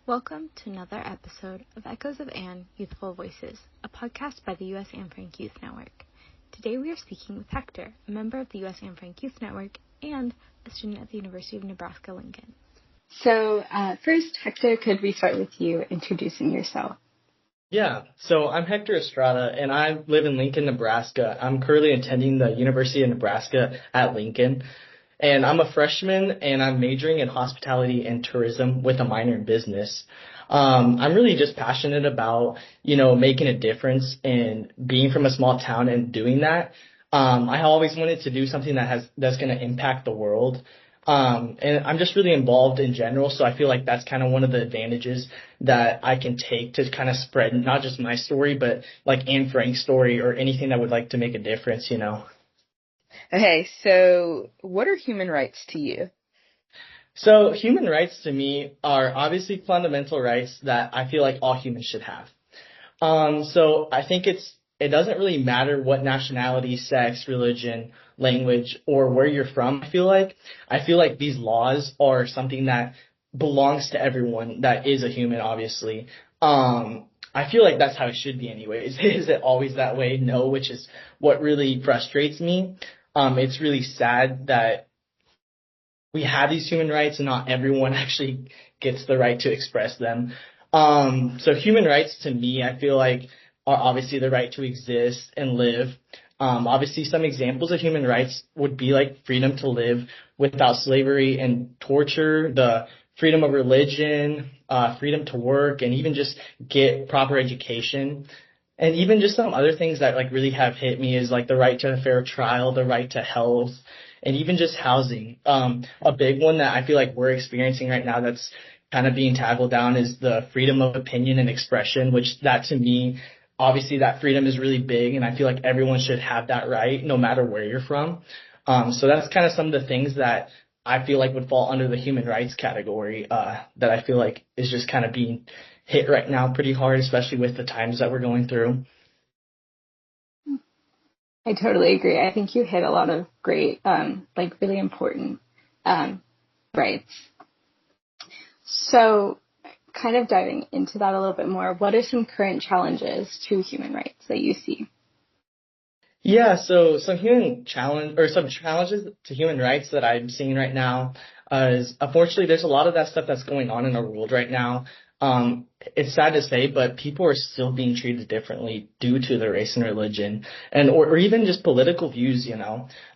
Welcome to another episode of Echoes of Anne, Youthful Voices, a podcast by the U.S. Anne Frank Youth Network. Today we are speaking with Hector, a member of the U.S. Anne Frank Youth Network and a student at the University of Nebraska-Lincoln. So first, Hector, could we start with you introducing yourself? Yeah, so I'm Hector Estrada, and I live in Lincoln, Nebraska. I'm currently attending the University of Nebraska at Lincoln, and I'm a freshman, and I'm majoring in hospitality and tourism with a minor in business. I'm really just passionate about, making a difference and being from a small town and doing that. I always wanted to do something that's going to impact the world. And I'm just really involved in general, so I feel like that's kind of one of the advantages that I can take to kind of spread not just my story, but like Anne Frank's story or anything that would like to make a difference, Okay, so what are human rights to you? So human rights to me are obviously fundamental rights that I feel like all humans should have. So I think it doesn't really matter what nationality, sex, religion, language, or where you're from. I feel like these laws are something that belongs to everyone that is a human, obviously. I feel like that's how it should be anyways. Is it always that way? No, which is what really frustrates me. It's really sad that we have these human rights and not everyone actually gets the right to express them. So human rights to me, I feel like are obviously the right to exist and live. Obviously, some examples of human rights would be like freedom to live without slavery and torture, the freedom of religion, freedom to work, and even just get proper education. And even just some other things that like really have hit me is like the right to a fair trial, the right to health, and even just housing. A big one that I feel like we're experiencing right now that's kind of being tackled down is the freedom of opinion and expression, which that to me, obviously that freedom is really big, and I feel like everyone should have that right no matter where you're from. So that's kind of some of the things that I feel like would fall under the human rights category that I feel like is just kind of being hit right now pretty hard, especially with the times that we're going through. I totally agree. I think you hit a lot of great, really important rights. So kind of diving into that a little bit more, what are some current challenges to human rights that you see? Yeah, so some challenges to human rights that I'm seeing right now is unfortunately there's a lot of that stuff that's going on in our world right now. It's sad to say, but people are still being treated differently due to their race and religion or even just political views,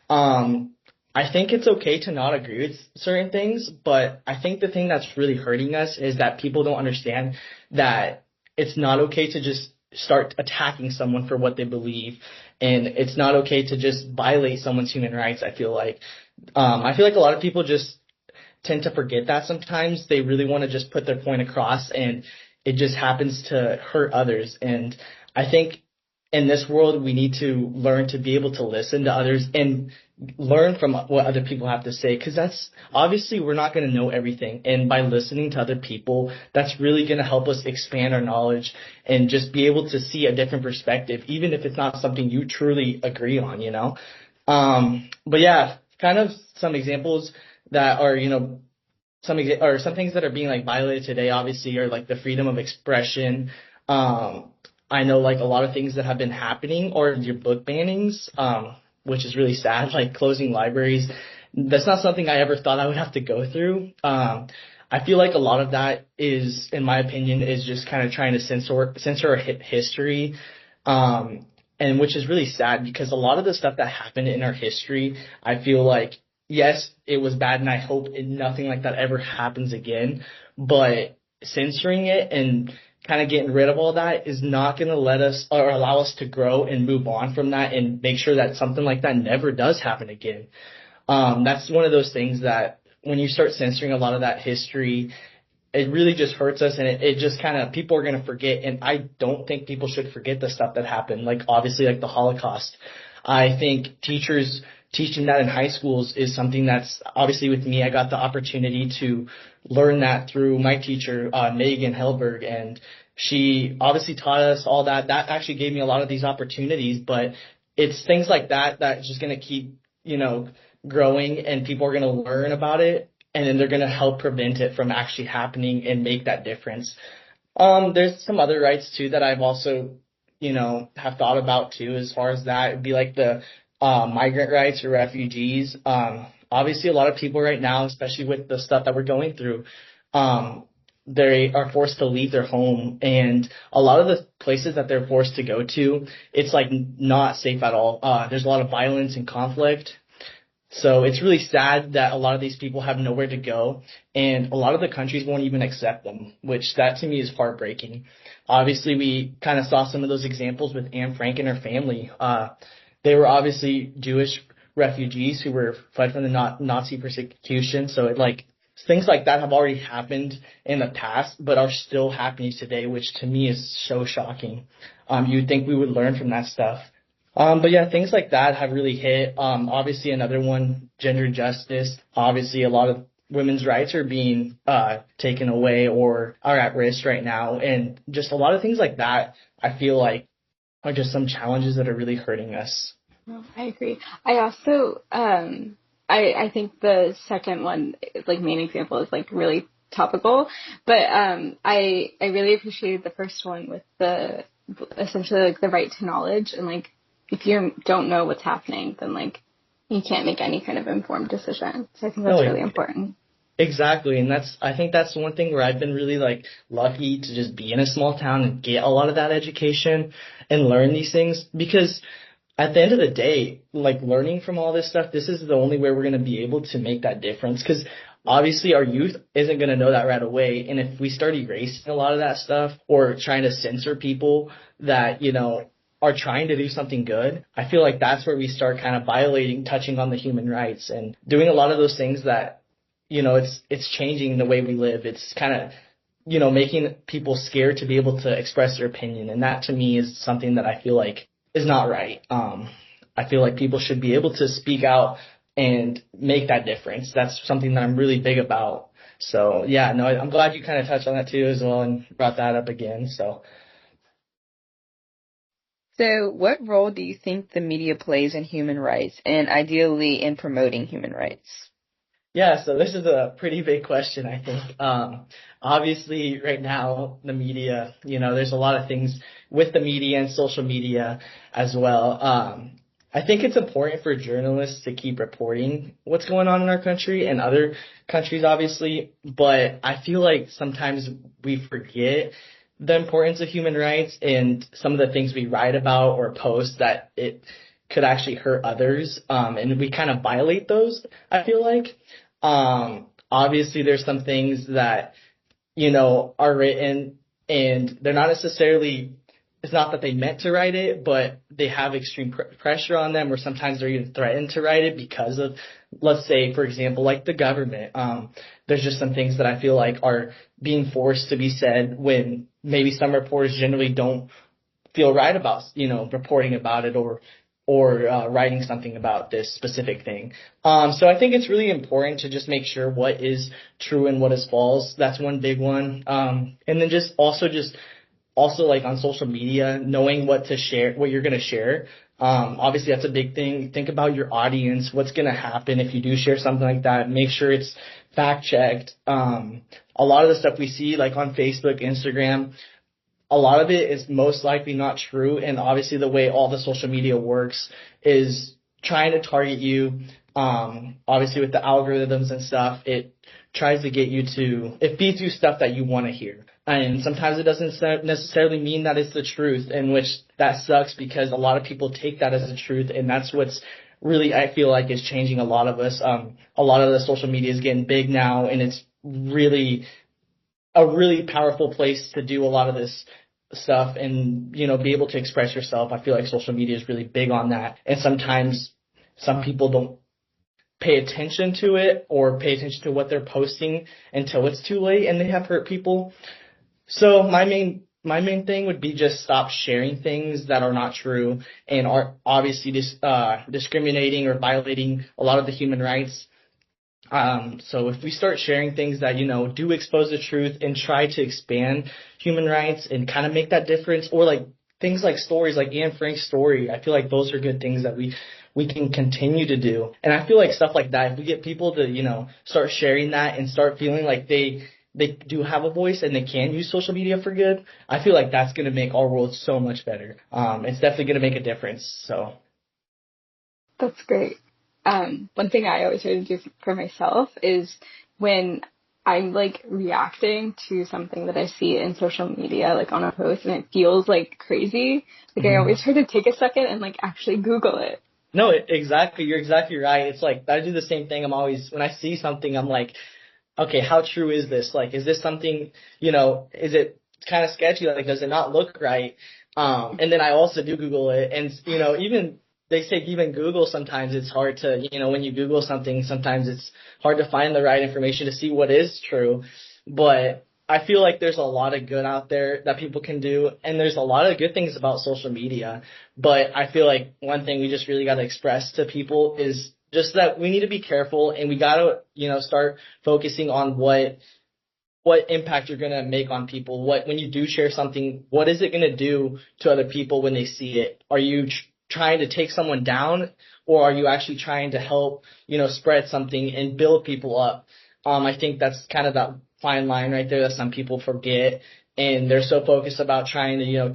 I think it's okay to not agree with certain things, but I think the thing that's really hurting us is that people don't understand that it's not okay to just start attacking someone for what they believe, and it's not okay to just violate someone's human rights. I feel like a lot of people just tend to forget that sometimes. They really want to just put their point across, and it just happens to hurt others. And I think in this world, we need to learn to be able to listen to others and learn from what other people have to say, because that's obviously we're not going to know everything. And by listening to other people, that's really going to help us expand our knowledge and just be able to see a different perspective, even if it's not something you truly agree on, But yeah, kind of some examples that are, some things that are being like violated today, obviously, are like the freedom of expression. I know like a lot of things that have been happening or your book bannings, which is really sad, like closing libraries. That's not something I ever thought I would have to go through. I feel like a lot of that is, in my opinion, is just kind of trying to censor our history, and which is really sad because a lot of the stuff that happened in our history, I feel like, yes, it was bad, and I hope nothing like that ever happens again. But censoring it and kind of getting rid of all that is not going to let us or allow us to grow and move on from that and make sure that something like that never does happen again. That's one of those things that when you start censoring a lot of that history, it really just hurts us, and it just kind of, people are going to forget. And I don't think people should forget the stuff that happened, like obviously like the Holocaust. I think teachers teaching that in high schools is something that's obviously, with me, I got the opportunity to learn that through my teacher, Megan Helberg, and she obviously taught us all that. That actually gave me a lot of these opportunities, but it's things like that that's just going to keep, growing, and people are going to learn about it. and then they're going to help prevent it from actually happening and make that difference. There's some other rights too that I've also, have thought about too, as far as that. It'd be like the migrant rights or refugees. Obviously a lot of people right now, especially with the stuff that we're going through, they are forced to leave their home, and a lot of the places that they're forced to go to, it's like not safe at all. There's a lot of violence and conflict. So it's really sad that a lot of these people have nowhere to go, and a lot of the countries won't even accept them, which that to me is heartbreaking. Obviously, we kind of saw some of those examples with Anne Frank and her family. They were obviously Jewish refugees who were fled from the Nazi persecution. So things like that have already happened in the past, but are still happening today, which to me is so shocking. You'd think we would learn from that stuff. But yeah, things like that have really hit. Obviously another one, gender justice. Obviously a lot of women's rights are being taken away or are at risk right now. And just a lot of things like that, I feel like are just some challenges that are really hurting us. No, I agree. I also, I think the second one, like main example, is like really topical, but I really appreciated the first one with the essentially like the right to knowledge, and like if you don't know what's happening, then like you can't make any kind of informed decision. So I think that's really important. Exactly, and I think that's one thing where I've been really like lucky to just be in a small town and get a lot of that education and learn these things, because at the end of the day, like learning from all this stuff, this is the only way we're going to be able to make that difference, because obviously our youth isn't going to know that right away. And if we start erasing a lot of that stuff or trying to censor people that, are trying to do something good, I feel like that's where we start kind of touching on the human rights and doing a lot of those things that, it's changing the way we live. It's kind of, making people scared to be able to express their opinion. And that to me is something that I feel like is not right. I feel like people should be able to speak out and make that difference. That's something that I'm really big about. So yeah, no, I'm glad you kind of touched on that too as well and brought that up again. So what role do you think the media plays in human rights, and ideally in promoting human rights? Yeah, so this is a pretty big question, I think. Obviously, right now, the media, there's a lot of things with the media and social media as well. I think it's important for journalists to keep reporting what's going on in our country and other countries, obviously, but I feel like sometimes we forget the importance of human rights and some of the things we write about or post that it could actually hurt others, and we kind of violate those, I feel like. Obviously, there's some things that, are written and they're not necessarily, it's not that they meant to write it, but they have extreme pressure on them, or sometimes they're even threatened to write it because of, let's say, for example, like the government. There's just some things that I feel like are being forced to be said when maybe some reporters generally don't feel right about, reporting about it or writing something about this specific thing. So I think it's really important to just make sure what is true and what is false. That's one big one. And then also like on social media, knowing what to share, what you're going to share. Obviously that's a big thing. Think about your audience, what's going to happen if you do share something like that. Make sure it's fact checked. A lot of the stuff we see like on Facebook, Instagram, a lot of it is most likely not true. And obviously the way all the social media works is trying to target you. Obviously with the algorithms and stuff, it tries to get you it feeds you stuff that you want to hear. And sometimes it doesn't necessarily mean that it's the truth, in which that sucks because a lot of people take that as the truth. And that's what's really, I feel like, is changing a lot of us. A lot of the social media is getting big now, and it's really a really powerful place to do a lot of this stuff and, be able to express yourself. I feel like social media is really big on that. And sometimes some people don't pay attention to it or pay attention to what they're posting until it's too late and they have hurt people. So my main thing would be just stop sharing things that are not true and are obviously discriminating or violating a lot of the human rights. So if we start sharing things that, do expose the truth and try to expand human rights and kind of make that difference, or like things like stories like Anne Frank's story, I feel like those are good things that we we can continue to do. And I feel like stuff like that, if we get people to, start sharing that and start feeling like they do have a voice and they can use social media for good, I feel like that's going to make our world so much better. It's definitely going to make a difference. So. That's great. One thing I always try to do for myself is when I'm like reacting to something that I see in social media, like on a post, and it feels like crazy, like I always try to take a second and like actually Google it. No, exactly. You're exactly right. It's like, I do the same thing. When I see something, I'm like, okay, how true is this? Like, is this something, is it kind of sketchy? Like, does it not look right? And then I also do Google it. And, even they say even Google, sometimes it's hard to, when you Google something, sometimes it's hard to find the right information to see what is true. But I feel like there's a lot of good out there that people can do. And there's a lot of good things about social media. But I feel like one thing we just really got to express to people is just that we need to be careful, and we got to, start focusing on what impact you're going to make on people. When you do share something, what is it going to do to other people when they see it? Are you trying to take someone down, or are you actually trying to help, spread something and build people up? I think that's kind of that fine line right there that some people forget. And they're so focused about trying to,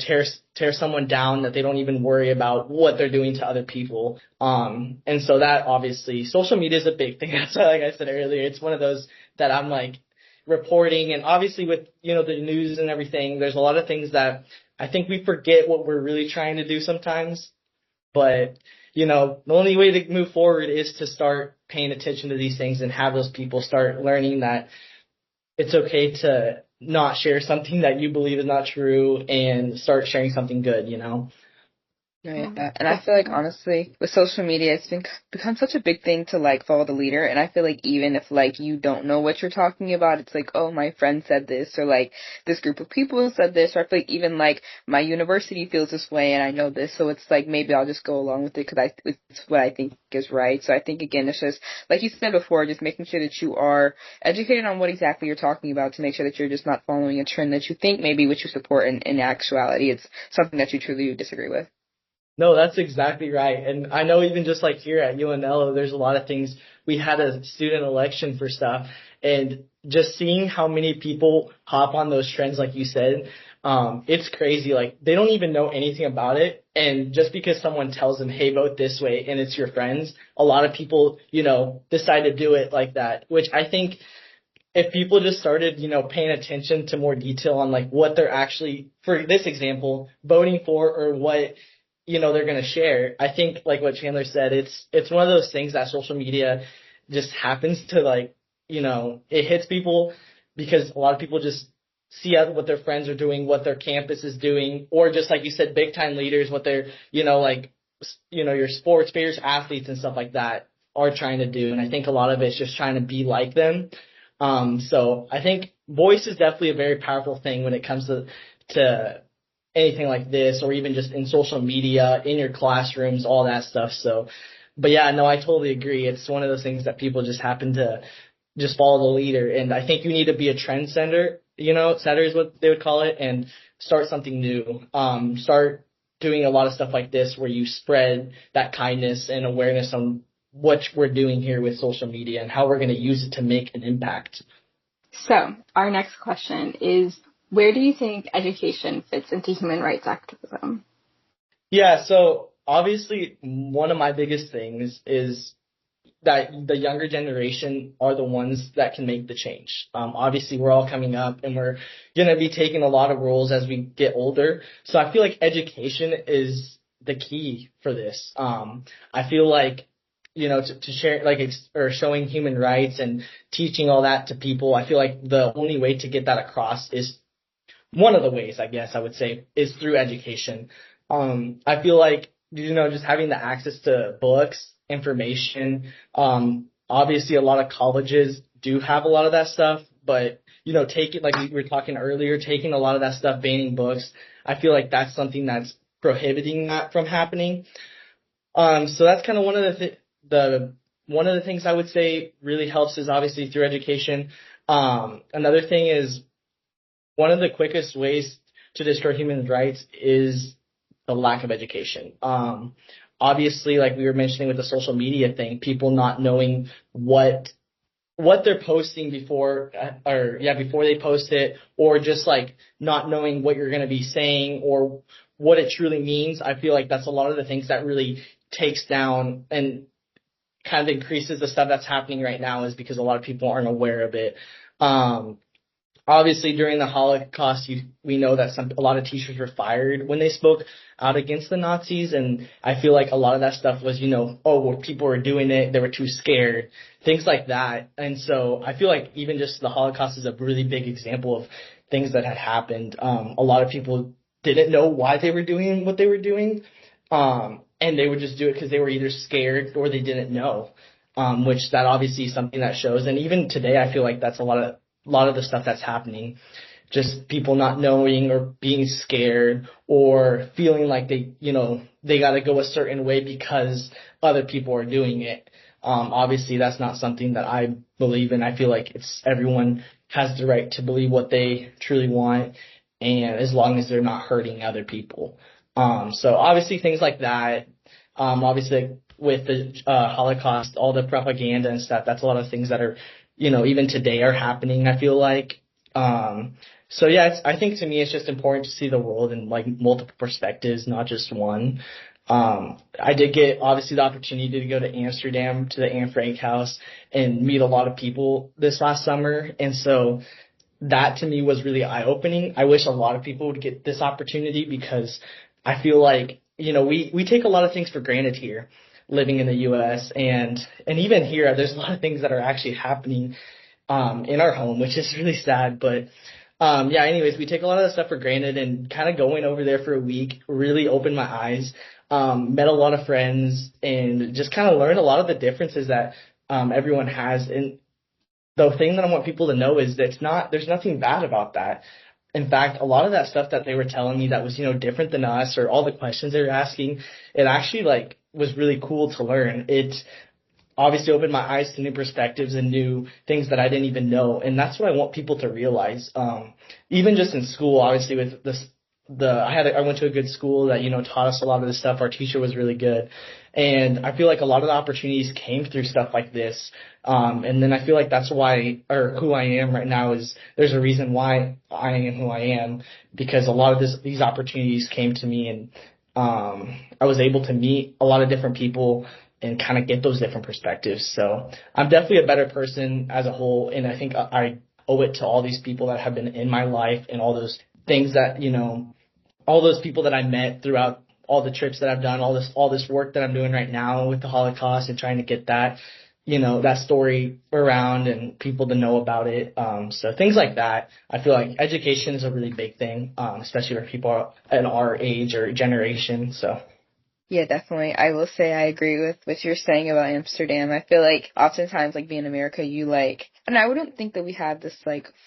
tear someone down that they don't even worry about what they're doing to other people. And so that obviously, social media is a big thing. That's why, like I said earlier, it's one of those that I'm like reporting. And obviously with, the news and everything, there's a lot of things that I think we forget what we're really trying to do sometimes. But, the only way to move forward is to start paying attention to these things and have those people start learning that it's okay to not share something that you believe is not true and start sharing something good, Right. And I feel like, honestly, with social media, it's become such a big thing to, like, follow the leader. And I feel like even if, like, you don't know what you're talking about, it's like, oh, my friend said this, or, like, this group of people said this, or I feel like even, like, my university feels this way and I know this, so it's like maybe I'll just go along with it because it's what I think is right. So I think, again, it's just, like you said before, just making sure that you are educated on what exactly you're talking about to make sure that you're just not following a trend that you think maybe which you support, and in actuality it's something that you truly disagree with. No, that's exactly right. And I know even just like here at UNL, there's a lot of things. We had a student election for stuff, and just seeing how many people hop on those trends, like you said, it's crazy. Like, they don't even know anything about it. And just because someone tells them, hey, vote this way, and it's your friends, a lot of people, decide to do it like that, which I think if people just started, paying attention to more detail on like what they're actually, for this example, voting for, or what, they're going to share. I think, like what Chandler said, it's one of those things that social media just happens to, like, it hits people because a lot of people just see what their friends are doing, what their campus is doing, or just like you said, big time leaders, what they're, your sports players, athletes and stuff like that are trying to do. And I think a lot of it's just trying to be like them. So I think voice is definitely a very powerful thing when it comes to anything like this, or even just in social media, in your classrooms, all that stuff. So, but yeah, no, I totally agree. It's one of those things that people just happen to just follow the leader. And I think you need to be a trendsetter, setter is what they would call it, and start something new. Start doing a lot of stuff like this where you spread that kindness and awareness on what we're doing here with social media and how we're going to use it to make an impact. So our next question is, where do you think education fits into human rights activism? Yeah, so obviously one of my biggest things is that the younger generation are the ones that can make the change. Obviously, we're all coming up and we're going to be taking a lot of roles as we get older. So I feel like education is the key for this. I feel like, to share, like, or showing human rights and teaching all that to people, I feel like the only way to get that across is, one of the ways, I guess I would say, is through education. I feel like, just having the access to books, information, obviously a lot of colleges do have a lot of that stuff, but, taking, like we were talking earlier, taking a lot of that stuff, banning books, I feel like that's something that's prohibiting that from happening. So that's kind of one of one of the things I would say really helps is obviously through education. Another thing is, one of the quickest ways to destroy human rights is the lack of education. obviously, like we were mentioning with the social media thing, people not knowing what they're posting before, before they post it, or just like not knowing what you're going to be saying or what it truly means. I feel like that's a lot of the things that really takes down and kind of increases the stuff that's happening right now, is because a lot of people aren't aware of it. Obviously, during the Holocaust, we know that a lot of teachers were fired when they spoke out against the Nazis, and I feel like a lot of that stuff was, people were doing it, they were too scared, things like that. And so I feel like even just the Holocaust is a really big example of things that had happened. A lot of people didn't know why they were doing what they were doing, and they would just do it because they were either scared or they didn't know, which that obviously is something that shows. And even today, I feel like that's a lot of the stuff that's happening. Just people not knowing or being scared or feeling like they got to go a certain way because other people are doing it. Obviously, that's not something that I believe in. I feel like everyone has the right to believe what they truly want, and as long as they're not hurting other people. So obviously things like that. Obviously with the Holocaust, all the propaganda and stuff, that's a lot of things that are, even today are happening, I feel like. So yeah, I think to me it's just important to see the world in like multiple perspectives, not just one. I did get obviously the opportunity to go to Amsterdam to the Anne Frank house and meet a lot of people this last summer. And so that to me was really eye-opening. I wish a lot of people would get this opportunity because I feel like, we take a lot of things for granted here living in the U.S. and even here, there's a lot of things that are actually happening in our home, which is really sad. But anyways, we take a lot of that stuff for granted, and kind of going over there for a week really opened my eyes. Met a lot of friends and just kind of learned a lot of the differences that everyone has. And the thing that I want people to know is that there's nothing bad about that. In fact, a lot of that stuff that they were telling me that was, different than us, or all the questions they were asking, it actually was really cool to learn. It obviously opened my eyes to new perspectives and new things that I didn't even know. And that's what I want people to realize. Even just in school, obviously with this, I went to a good school that, taught us a lot of this stuff. Our teacher was really good. And I feel like a lot of the opportunities came through stuff like this. And then I feel like that's why, or who I am right now is, there's a reason why I am who I am, because a lot of these opportunities came to me, and I was able to meet a lot of different people and kind of get those different perspectives. So I'm definitely a better person as a whole, and I think I owe it to all these people that have been in my life and all those things that, all those people that I met throughout all the trips that I've done, all this work that I'm doing right now with the Holocaust and trying to get that, that story around and people to know about it. So things like that. I feel like education is a really big thing, especially for people in our age or generation. So. Yeah, definitely. I will say I agree with what you're saying about Amsterdam. I feel like oftentimes, being in America, and I wouldn't think that we have this,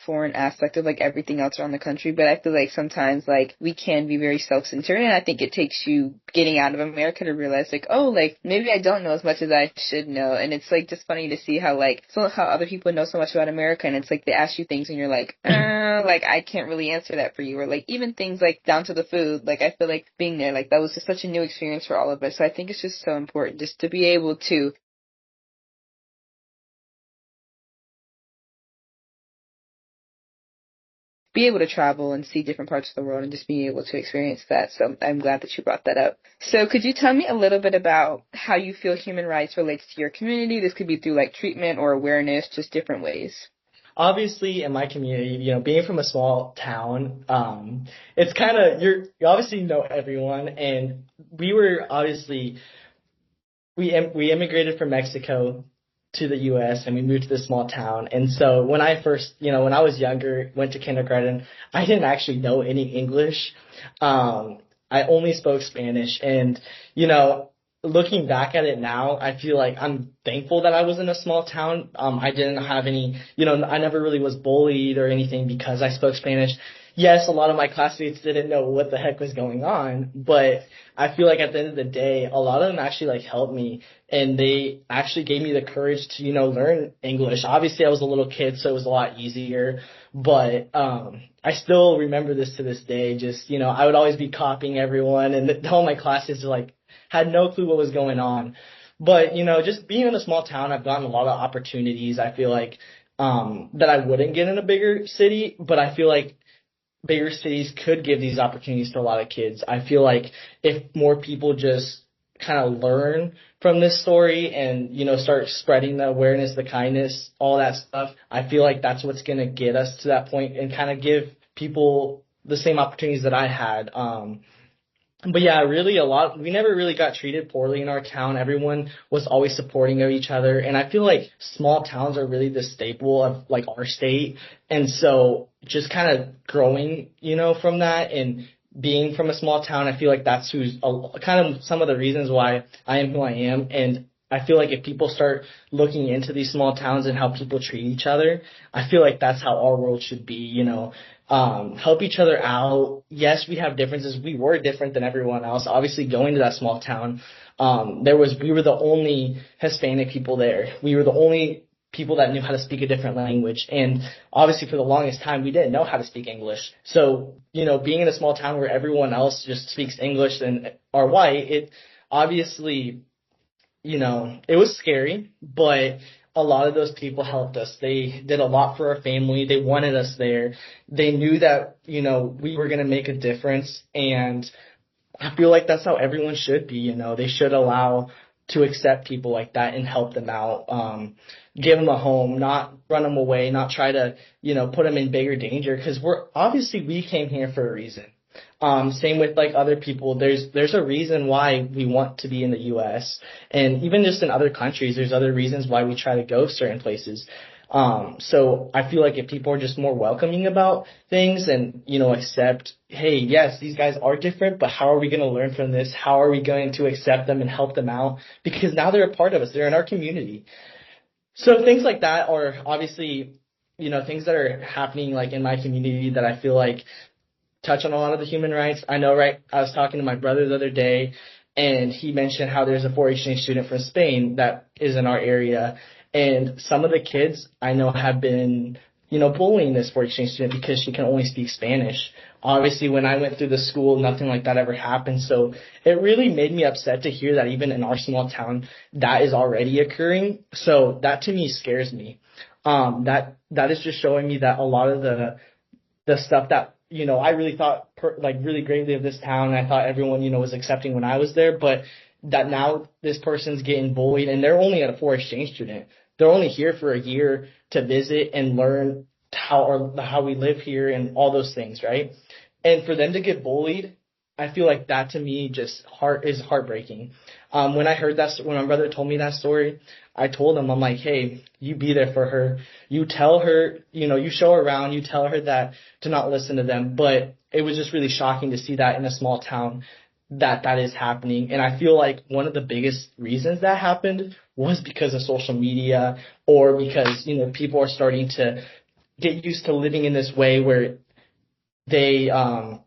foreign aspect of, everything else around the country, but I feel like sometimes, we can be very self-centered, and I think it takes you getting out of America to realize, maybe I don't know as much as I should know, and it's, just funny to see how, how other people know so much about America, and it's, they ask you things, and you're I can't really answer that for you, or, even things, down to the food, I feel like being there, that was just such a new experience for all of us. So I think it's just so important just to be able to travel and see different parts of the world and just be able to experience that. So I'm glad that you brought that up. So could you tell me a little bit about how you feel human rights relates to your community? This could be through treatment or awareness, just different ways. Obviously, in my community, being from a small town, it's kind of, you obviously know everyone, and we were obviously, we immigrated from Mexico to the U.S. and we moved to this small town. And so when I first, when I was younger, went to kindergarten, I didn't actually know any English. I only spoke Spanish, and, looking back at it now, I feel like I'm thankful that I was in a small town. I didn't have any, I never really was bullied or anything because I spoke Spanish. Yes, a lot of my classmates didn't know what the heck was going on, but I feel like at the end of the day, a lot of them actually helped me, and they actually gave me the courage to, learn English. Obviously, I was a little kid, so it was a lot easier, but I still remember this to this day. Just, I would always be copying everyone, and all my classes are had no clue what was going on. But, just being in a small town, I've gotten a lot of opportunities, I feel like, that I wouldn't get in a bigger city, but I feel like bigger cities could give these opportunities to a lot of kids. I feel like if more people just kind of learn from this story and, start spreading the awareness, the kindness, all that stuff, I feel like that's what's going to get us to that point and kind of give people the same opportunities that I had. But yeah, really we never really got treated poorly in our town. Everyone was always supporting of each other. And I feel like small towns are really the staple of like our state. And so just kind of growing, from that and being from a small town, I feel like that's kind of some of the reasons why I am who I am. And I feel like if people start looking into these small towns and how people treat each other, I feel like that's how our world should be, help each other out. Yes, we have differences. We were different than everyone else. Obviously, going to that small town, we were the only Hispanic people there. We were the only people that knew how to speak a different language. And obviously, for the longest time, we didn't know how to speak English. So, being in a small town where everyone else just speaks English and are white, it obviously, it was scary, but a lot of those people helped us. They did a lot for our family. They wanted us there. They knew that, we were going to make a difference. And I feel like that's how everyone should be, They should allow to accept people like that and help them out, give them a home, not run them away, not try to, put them in bigger danger. Because we came here for a reason. Same with like other people. There's a reason why we want to be in the U.S. and even just in other countries. There's other reasons why we try to go certain places. So I feel like if people are just more welcoming about things and accept, hey, yes, these guys are different, but how are we going to learn from this? How are we going to accept them and help them out? Because now they're a part of us. They're in our community. So things like that are obviously things that are happening like in my community that I feel like touch on a lot of the human rights. I know, right? I was talking to my brother the other day, and he mentioned how there's a foreign exchange student from Spain that is in our area. And some of the kids I know have been, bullying this foreign exchange student because she can only speak Spanish. Obviously, when I went through the school, nothing like that ever happened. So it really made me upset to hear that even in our small town, that is already occurring. So that to me scares me. That is just showing me that a lot of the stuff that I really thought really greatly of this town. And I thought everyone, was accepting when I was there, but that now this person's getting bullied and they're only a foreign exchange student. They're only here for a year to visit and learn how we live here and all those things, right? And for them to get bullied, I feel like that to me is heartbreaking. When I heard when my brother told me that story, I told him, I'm like, hey, you be there for her. You tell her, you show her around, you tell her that to not listen to them. But it was just really shocking to see that in a small town that is happening. And I feel like one of the biggest reasons that happened was because of social media or because, people are starting to get used to living in this way where they, aren't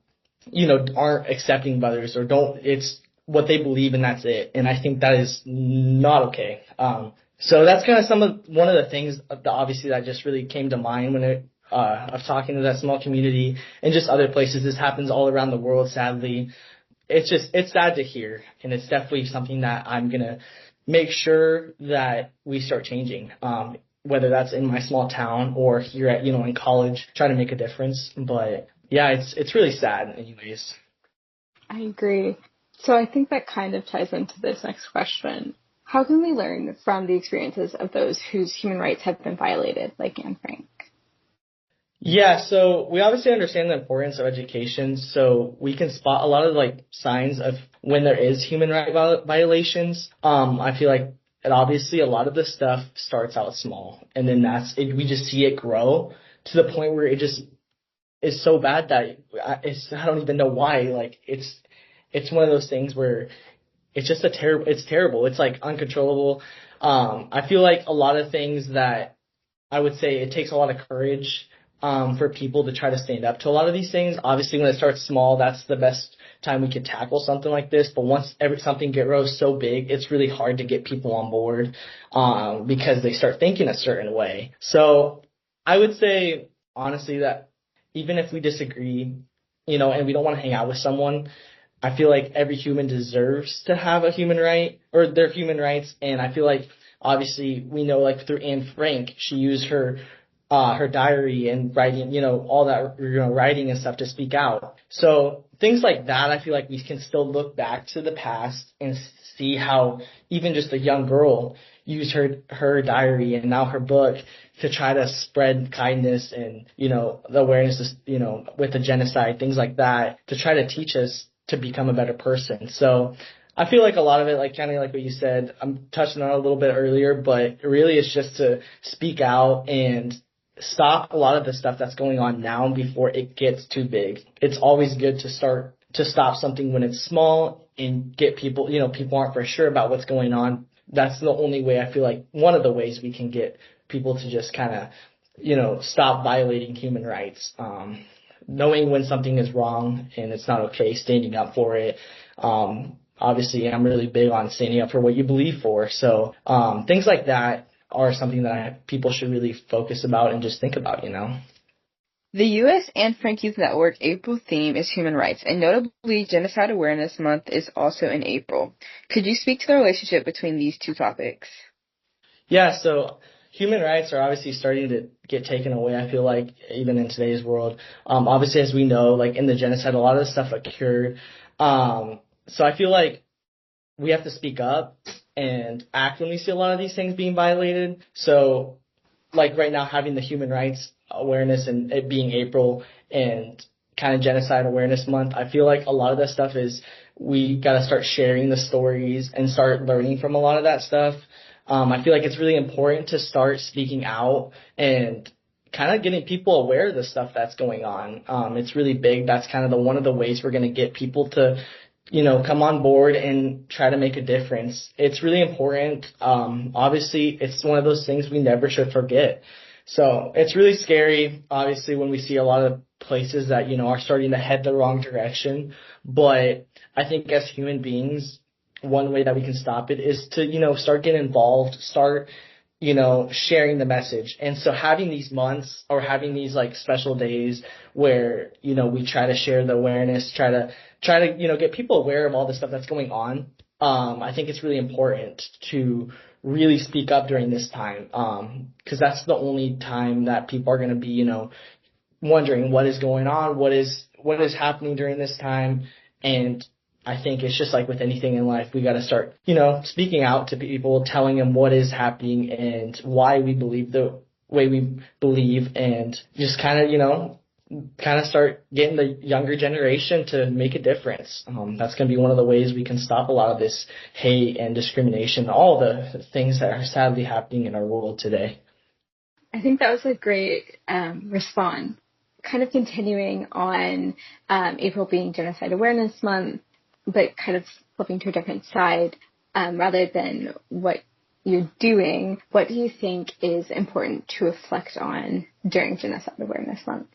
accepting of others or it's what they believe and that's it. And I think that is not okay. So that's kind of one of the things that obviously that just really came to mind when I was talking to that small community and just other places. This happens all around the world, sadly. It's sad to hear. And it's definitely something that I'm going to make sure that we start changing. Whether that's in my small town or here at, in college, try to make a difference. But yeah, it's really sad anyways. I agree. So I think that kind of ties into this next question. How can we learn from the experiences of those whose human rights have been violated, like Anne Frank? Yeah, so we obviously understand the importance of education, so we can spot a lot of signs of when there is human right violations. I feel like obviously a lot of this stuff starts out small, and then we just see it grow to the point where it just is so bad that I don't even know why. It's one of those things where it's just it's terrible. It's uncontrollable. I feel like a lot of things that I would say it takes a lot of courage for people to try to stand up to a lot of these things. Obviously, when it starts small, that's the best time we could tackle something like this. But once something grows so big, it's really hard to get people on board because they start thinking a certain way. So I would say, honestly, that even if we disagree, and we don't want to hang out with someone, I feel like every human deserves to have a human right, or their human rights. And I feel like, obviously, we know, like, through Anne Frank, she used her diary and writing, all that, writing and stuff to speak out. So things like that, I feel like we can still look back to the past and see how even just a young girl used her diary and now her book to try to spread kindness and, the awareness, with the genocide, things like that, to try to teach us to become a better person. So I feel like a lot of it, like kind of like what you said, I'm touching on it a little bit earlier, but really it's just to speak out and stop a lot of the stuff that's going on now before it gets too big. It's always good to stop something when it's small and get people, people aren't for sure about what's going on. That's the only way, I feel like, one of the ways we can get people to just kind of, stop violating human rights. Knowing when something is wrong and it's not okay, standing up for it. Obviously, I'm really big on standing up for what you believe for. So things like that are something that people should really focus about and just think about, The U.S. Anne Frank Youth Network April theme is human rights, and notably Genocide Awareness Month is also in April. Could you speak to the relationship between these two topics? Yeah, so human rights are obviously starting to get taken away, I feel like, even in today's world. Obviously, as we know, like in the genocide, a lot of this stuff occurred. So I feel like we have to speak up and act when we see a lot of these things being violated. So, like right now, having the human rights awareness and it being April and kind of Genocide Awareness Month, I feel like a lot of that stuff is we got to start sharing the stories and start learning from a lot of that stuff. I feel like it's really important to start speaking out and kind of getting people aware of the stuff that's going on. It's really big. That's kind of one of the ways we're going to get people to, come on board and try to make a difference. It's really important. Obviously, it's one of those things we never should forget. So it's really scary, obviously, when we see a lot of places that, are starting to head the wrong direction. But I think as human beings, one way that we can stop it is to, start getting involved, start, sharing the message. And so having these months or having these like special days where, we try to share the awareness, try to, get people aware of all the stuff that's going on. I think it's really important to really speak up during this time. 'Cause that's the only time that people are going to be, wondering what is going on, what is happening during this time. And I think it's just like with anything in life, we got to start, speaking out to people, telling them what is happening and why we believe the way we believe, and just kind of start getting the younger generation to make a difference. That's going to be one of the ways we can stop a lot of this hate and discrimination, all the things that are sadly happening in our world today. I think that was a great response. Kind of continuing on April being Genocide Awareness Month, but kind of flipping to a different side, rather than what you're doing, what do you think is important to reflect on during Genocide Awareness Month?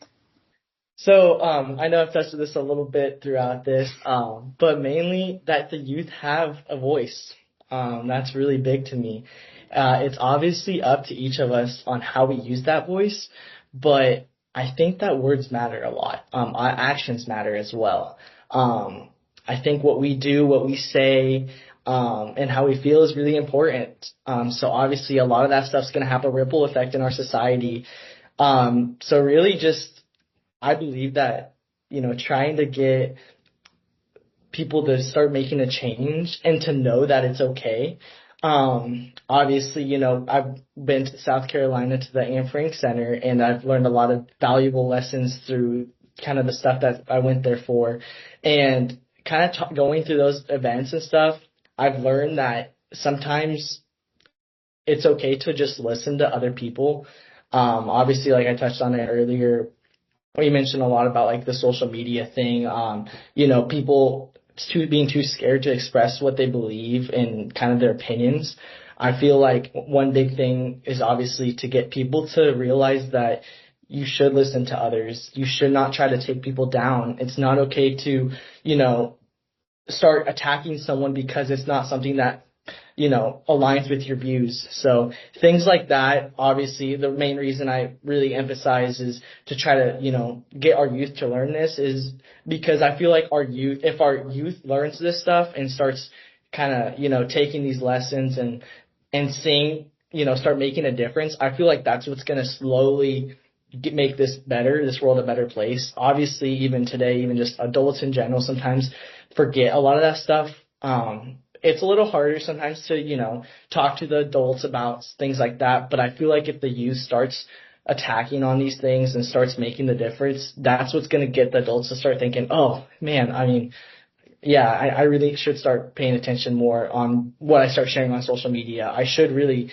So I know I've touched on this a little bit throughout this, but mainly that the youth have a voice. That's really big to me. It's obviously up to each of us on how we use that voice, but I think that words matter a lot. Our actions matter as well. I think what we do, what we say, and how we feel is really important. So obviously a lot of that stuff's going to have a ripple effect in our society. So really just, I believe that, trying to get people to start making a change and to know that it's okay. Obviously, I've been to South Carolina to the Anne Frank Center, and I've learned a lot of valuable lessons through kind of the stuff that I went there for. And kind of going through those events and stuff, I've learned that sometimes it's okay to just listen to other people. Obviously, like I touched on it earlier, we mentioned a lot about like the social media thing, people being too scared to express what they believe and kind of their opinions. I feel like one big thing is obviously to get people to realize that you should listen to others. You should not try to take people down. It's not okay to, start attacking someone because it's not something that aligns with your views. So things like that, obviously, the main reason I really emphasize is to try to, get our youth to learn this is because I feel like if our youth learns this stuff and starts kind of, taking these lessons and seeing, start making a difference, I feel like that's what's going to slowly make this world a better place. Obviously, even today, even just adults in general sometimes forget a lot of that stuff. It's a little harder sometimes to, talk to the adults about things like that. But I feel like if the youth starts attacking on these things and starts making the difference, that's what's going to get the adults to start thinking, oh, man, I mean, yeah, I really should start paying attention more on what I start sharing on social media. I should really,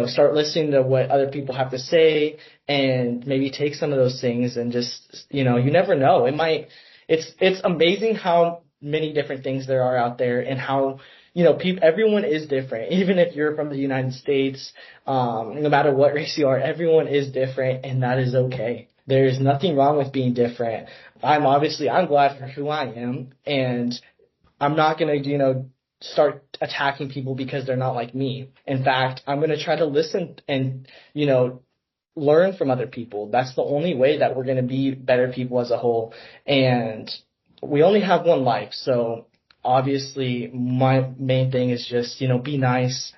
start listening to what other people have to say and maybe take some of those things and just, you never know. It's amazing how many different things there are out there and how, everyone is different. Even if you're from the United States, no matter what race you are, everyone is different, and that is okay. There's nothing wrong with being different. I'm glad for who I am, and I'm not going to, start attacking people because they're not like me. In fact, I'm going to try to listen and, learn from other people. That's the only way that we're going to be better people as a whole. And we only have one life. So obviously my main thing is just, be nice,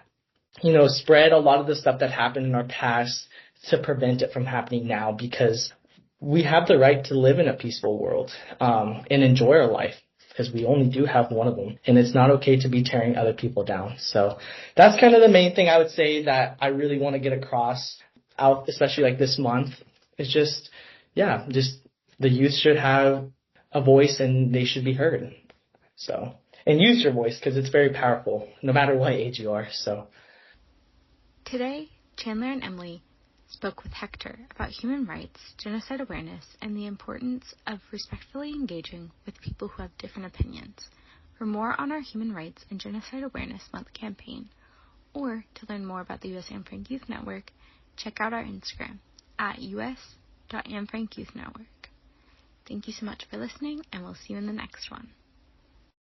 spread a lot of the stuff that happened in our past to prevent it from happening now, because we have the right to live in a peaceful world, and enjoy our life, because we only do have one of them, and it's not okay to be tearing other people down. So that's kind of the main thing I would say that I really want to get across out, especially like this month, is just the youth should have a voice and they should be heard. So, and use your voice because it's very powerful no matter what age you are. So today, Chandler and Emily spoke with Hector about human rights, genocide awareness, and the importance of respectfully engaging with people who have different opinions. For more on our Human Rights and Genocide Awareness Month campaign, or to learn more about the U.S. Anne Frank Youth Network, check out our Instagram at us.AnneFrankYouthNetwork. Thank you so much for listening, and we'll see you in the next one.